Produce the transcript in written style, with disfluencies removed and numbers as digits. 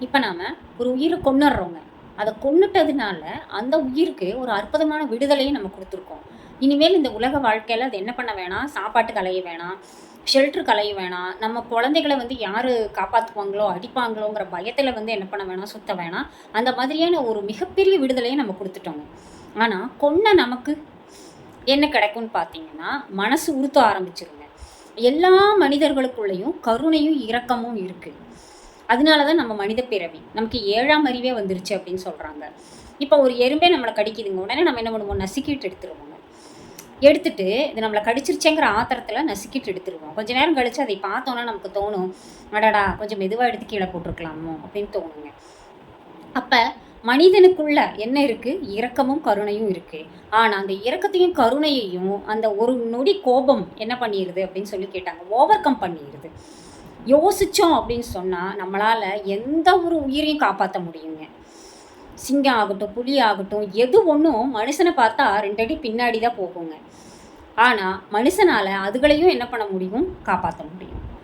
இப்போ நாம் ஒரு உயிரை கொன்னுடுறோங்க. அதை கொன்னுட்டதுனால அந்த உயிருக்கு ஒரு அற்புதமான விடுதலையும் நம்ம கொடுத்துருக்கோம். இனிமேல் இந்த உலக வாழ்க்கையில் அது என்ன பண்ண வேணாம், சாப்பாட்டுக்கு அலைய வேணாம், ஷெல்டருக்கு அலைய வேணாம், நம்ம குழந்தைகளை யார் காப்பாற்றுவாங்களோ அடிப்பாங்களோங்கிற பயத்தில் என்ன பண்ண வேணாம், சுத்த வேணாம். அந்த மாதிரியான ஒரு மிகப்பெரிய விடுதலையை நம்ம கொடுத்துட்டோங்க. ஆனால் கொன்ன நமக்கு என்ன கிடைக்கும்னு பார்த்தீங்கன்னா, மனசு உறுத்த ஆரம்பிச்சிருங்க. எல்லா மனிதர்களுக்குள்ளேயும் கருணையும் இரக்கமும் இருக்குது. அதனால தான் நம்ம மனித பிறவி நமக்கு 7ஆம் அறிவே வந்துருச்சு அப்படின்னு சொல்கிறாங்க. இப்போ ஒரு எறும்பே நம்மளை கடிக்குதுங்க, உடனே நம்ம என்ன பண்ணுவோம், நசுக்கிட்டு எடுத்துருவோங்க. எடுத்துட்டு இது நம்மளை கடிச்சிருச்சேங்கிற ஆத்திரத்தில் நசுக்கிட்டு எடுத்துருவோம். கொஞ்சம் நேரம் கழித்து அதை பார்த்தோன்னா நமக்கு தோணும், அடடா கொஞ்சம் மெதுவாக எடுத்து கீழே போட்டிருக்கலாமோ அப்படின்னு தோணுங்க. அப்போ மனிதனுக்குள்ள என்ன இருக்குது, இரக்கமும் கருணையும் இருக்குது. ஆனால் அந்த இரக்கத்தையும் கருணையையும் அந்த ஒரு நொடி கோபம் என்ன பண்ணிடுது அப்படின்னு சொல்லி கேட்டாங்க, ஓவர் கம் பண்ணிடுது. யோசித்தோம் அப்படின்னு சொன்னால் நம்மளால் எந்த ஒரு உயிரையும் காப்பாற்ற முடியுங்க. சிங்கம் ஆகட்டும், புலி ஆகட்டும், எது ஒன்றும் மனுஷனை பார்த்தா 2 அடி பின்னாடி தான் போகுங்க. ஆனால் மனுஷனால் அதுகளையும் என்ன பண்ண முடியும், காப்பாற்ற முடியும்.